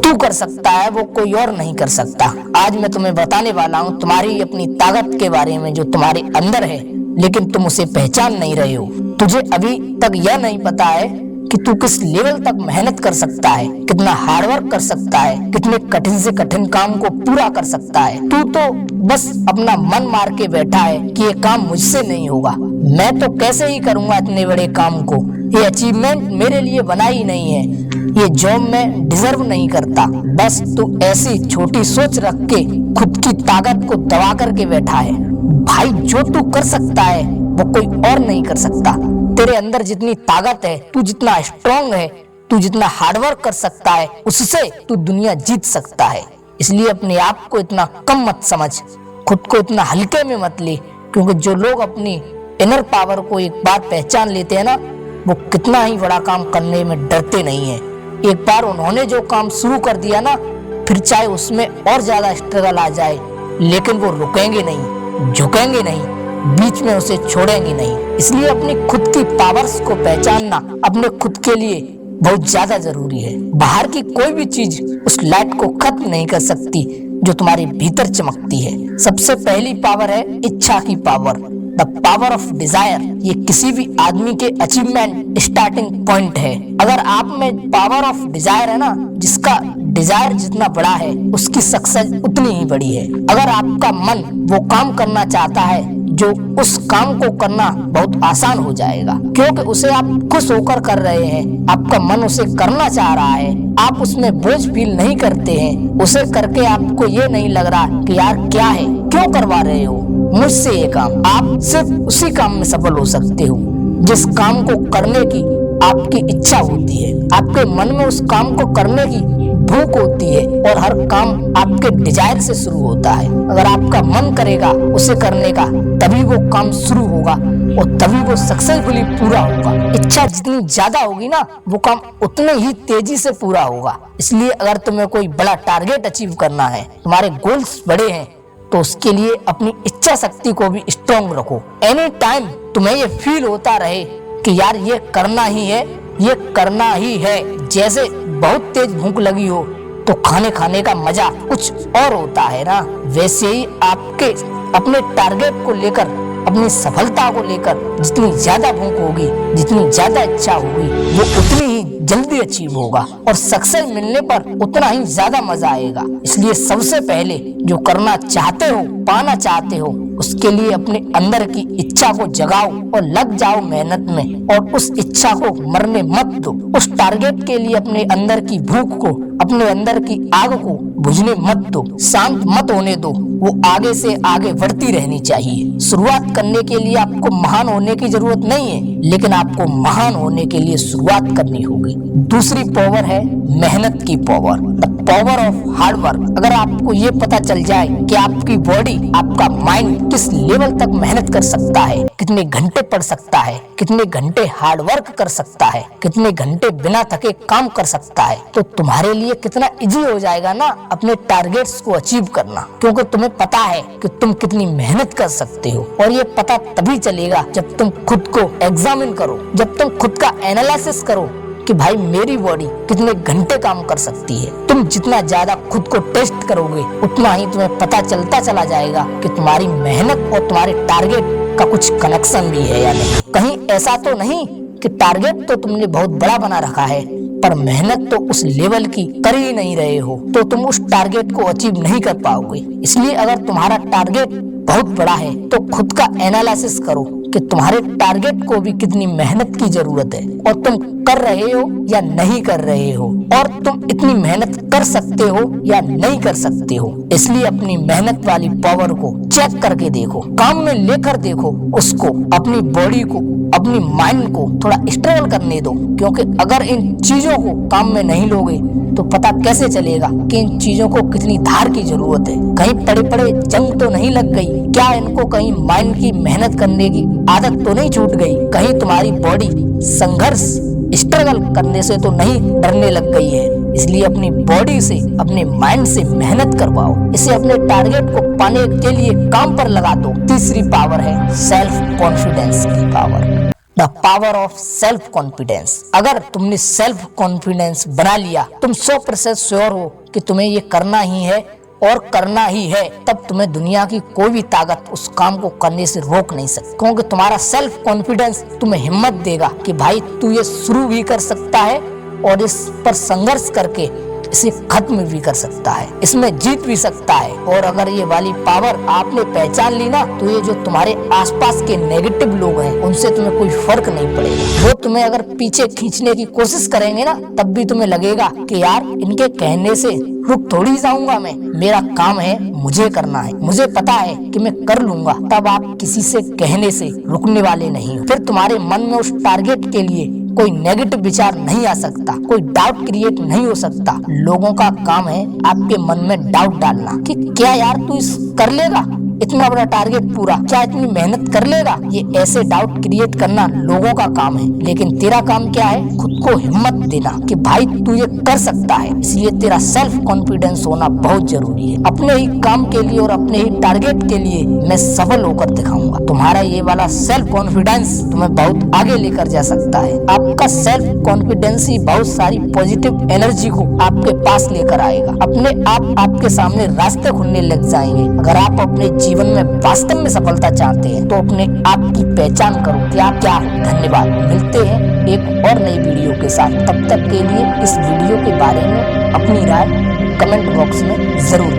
तू कर सकता है, वो कोई और नहीं कर सकता। आज मैं तुम्हें बताने वाला हूँ तुम्हारी अपनी ताकत के बारे में जो तुम्हारे अंदर है, लेकिन तुम उसे पहचान नहीं रहे हो। तुझे अभी तक यह नहीं पता है कि तू किस लेवल तक मेहनत कर सकता है, कितना हार्डवर्क कर सकता है, कितने कठिन से कठिन काम को पूरा कर सकता है। तू तो बस अपना मन मार के बैठा है कि ये काम मुझसे नहीं होगा, मैं तो कैसे ही करूंगा इतने बड़े काम को, ये अचीवमेंट मेरे लिए बना ही नहीं है, ये जॉब मैं डिजर्व नहीं करता। बस तू ऐसी छोटी सोच रख के खुद की ताकत को दबा करके बैठा है। भाई, जो तू कर सकता है वो कोई और नहीं कर सकता। तेरे अंदर जितनी ताकत है, तू जितना स्ट्रांग है, तू जितना हार्डवर्क कर सकता है, उससे तू दुनिया जीत सकता है। इसलिए अपने आप को इतना कम मत समझ, खुद को इतना हल्के में मत ले, क्योंकि जो लोग अपनी इनर पावर को एक बार पहचान लेते हैं ना, वो कितना ही बड़ा काम करने में डरते नहीं है। एक बार उन्होंने जो काम शुरू कर दिया ना, फिर चाहे उसमें और ज्यादा स्ट्रगल आ जाए, लेकिन वो रुकेंगे नहीं, झुकेंगे नहीं, बीच में उसे छोड़ेंगे नहीं। इसलिए अपनी खुद की पावर्स को पहचानना अपने खुद के लिए बहुत ज्यादा जरूरी है। बाहर की कोई भी चीज उस लाइट को खत्म नहीं कर सकती जो तुम्हारे भीतर चमकती है। सबसे पहली पावर है इच्छा की power, the power of desire. ये किसी भी आदमी के अचीवमेंट स्टार्टिंग पॉइंट है। अगर आप में पावर ऑफ डिजायर है ना, जिसका डिजायर जितना बड़ा है उसकी सक्सेस उतनी ही बड़ी है। अगर आपका मन वो काम करना चाहता है, जो उस काम को करना बहुत आसान हो जाएगा, क्योंकि उसे आप खुश होकर कर रहे हैं। आपका मन उसे करना चाह रहा है, आप उसमें बोझ फील नहीं करते हैं। उसे करके आपको ये नहीं लग रहा कि यार क्या है, क्यों करवा रहे हो मुझसे ये काम। आप सिर्फ उसी काम में सफल हो सकते हो जिस काम को करने की आपकी इच्छा होती है। आपके मन में उस काम को करने की भूख होती है, और हर काम आपके डिजायर से शुरू होता है। अगर आपका मन करेगा उसे करने का, तभी वो काम शुरू होगा और तभी वो सक्सेसफुली पूरा होगा। इच्छा जितनी ज्यादा होगी ना, वो काम उतने ही तेजी से पूरा होगा। इसलिए अगर तुम्हें कोई बड़ा टारगेट अचीव करना है, तुम्हारे गोल्स बड़े हैं, तो उसके लिए अपनी इच्छा शक्ति को भी स्ट्रॉन्ग रखो। एनी टाइम तुम्हें ये फील होता रहे कि यार ये करना ही है, ये करना ही है। जैसे बहुत तेज भूख लगी हो तो खाने का मजा कुछ और होता है ना, वैसे ही आपके अपने टारगेट को लेकर, अपनी सफलता को लेकर जितनी ज्यादा भूख होगी, जितनी ज्यादा इच्छा होगी, वो उतनी ही जल्दी अचीव होगा और सक्सेस मिलने पर उतना ही ज्यादा मजा आएगा। इसलिए सबसे पहले जो करना चाहते हो, पाना चाहते हो, उसके लिए अपने अंदर की इच्छा को जगाओ और लग जाओ मेहनत में, और उस इच्छा को मरने मत दो। उस टारगेट के लिए अपने अंदर की भूख को, अपने अंदर की आग को बुझने मत दो, शांत मत होने दो। वो आगे से आगे बढ़ती रहनी चाहिए। शुरुआत करने के लिए आपको महान होने की जरूरत नहीं है, लेकिन आपको महान होने के लिए शुरुआत करनी होगी। दूसरी पावर है मेहनत की power, the power of hard work. अगर आपको ये पता चल जाए कि आपकी बॉडी, आपका माइंड किस लेवल तक मेहनत कर सकता है, कितने घंटे पढ़ सकता है, कितने घंटे हार्ड वर्क कर सकता है, कितने घंटे बिना थके काम कर सकता है, तो तुम्हारे लिए कितना इजी हो जाएगा ना अपने टारगेट्स को अचीव करना। क्योंकि तुम्हें पता है कि तुम कितनी मेहनत कर सकते हो, और ये पता तभी चलेगा जब तुम खुद को एग्जामिन करो, जब तुम खुद का एनालिसिस करो कि भाई मेरी बॉडी कितने घंटे काम कर सकती है। तुम जितना ज्यादा खुद को टेस्ट करोगे, उतना ही तुम्हें पता चलता चला जाएगा कि तुम्हारी मेहनत और तुम्हारे टारगेट का कुछ कनेक्शन भी है या नहीं। कहीं ऐसा तो नहीं कि टारगेट तो तुमने बहुत बड़ा बना रखा है, पर मेहनत तो उस लेवल की कर ही नहीं रहे हो, तो तुम उस टारगेट को अचीव नहीं कर पाओगे। इसलिए अगर तुम्हारा टारगेट बहुत बड़ा है तो खुद का एनालिसिस करो कि तुम्हारे टारगेट को भी कितनी मेहनत की जरूरत है, और तुम कर रहे हो या नहीं कर रहे हो, और तुम इतनी मेहनत कर सकते हो या नहीं कर सकते हो। इसलिए अपनी मेहनत वाली पावर को चेक करके देखो, काम में लेकर देखो उसको, अपनी बॉडी को, अपनी माइंड को थोड़ा स्ट्रगल करने दो। क्योंकि अगर इन चीजों को काम में नहीं लोगे तो पता कैसे चलेगा कि इन चीजों को कितनी धार की जरूरत है। कहीं पड़े पड़े जंग तो नहीं लग गई क्या इनको? कहीं माइंड की मेहनत करने की आदत तो नहीं छूट गई? कहीं तुम्हारी बॉडी संघर्ष, स्ट्रगल करने से तो नहीं डरने लग गई है? इसलिए अपनी बॉडी से, अपने माइंड से मेहनत करवाओ, इसे अपने टारगेट को पाने के लिए काम पर लगा दो। तीसरी पावर है सेल्फ कॉन्फिडेंस की power. The power of self confidence. अगर तुमने सेल्फ कॉन्फिडेंस बना लिया, तुम 100% श्योर हो कि तुम्हें ये करना ही है और करना ही है, तब तुम्हें दुनिया की कोई भी ताकत उस काम को करने से रोक नहीं सकती। क्योंकि तुम्हारा सेल्फ कॉन्फिडेंस तुम्हें हिम्मत देगा कि भाई तू ये शुरू भी कर सकता है और इस पर संघर्ष करके इसे खत्म भी कर सकता है, इसमें जीत भी सकता है। और अगर ये वाली पावर आपने पहचान ली ना, तो ये जो तुम्हारे आसपास के नेगेटिव लोग हैं उनसे तुम्हें कोई फर्क नहीं पड़ेगा। वो तुम्हें अगर पीछे खींचने की कोशिश करेंगे ना, तब भी तुम्हें लगेगा कि यार इनके कहने से रुक थोड़ी जाऊंगा मैं, मेरा काम है, मुझे करना है, मुझे पता है कि मैं कर लूंगा। तब आप किसी से कहने से रुकने वाले नहीं हो। फिर तुम्हारे मन में उस टारगेट के लिए कोई नेगेटिव विचार नहीं आ सकता, कोई डाउट क्रिएट नहीं हो सकता। लोगों का काम है आपके मन में डाउट डालना कि क्या यार तू इस कर लेगा, इतना बड़ा टारगेट पूरा, क्या इतनी मेहनत कर लेगा। ये ऐसे डाउट क्रिएट करना लोगों का काम है, लेकिन तेरा काम क्या है, खुद को हिम्मत देना कि भाई तू ये कर सकता है। इसलिए तेरा सेल्फ कॉन्फिडेंस होना बहुत जरूरी है। अपने ही काम के लिए और अपने ही टारगेट के लिए मैं सफल होकर दिखाऊंगा। तुम्हारा ये वाला सेल्फ कॉन्फिडेंस तुम्हें बहुत आगे लेकर जा सकता है। आपका सेल्फ कॉन्फिडेंस ही बहुत सारी पॉजिटिव एनर्जी को आपके पास लेकर आएगा। अपने आप आपके सामने रास्ते खुलने लग जाएंगे। अगर आप अपने जीवन में वास्तव में सफलता चाहते हैं तो अपने आप की पहचान करो कि आप क्या हो। धन्यवाद। मिलते हैं एक और नई वीडियो के साथ। तब तक के लिए इस वीडियो के बारे में अपनी राय कमेंट बॉक्स में जरूर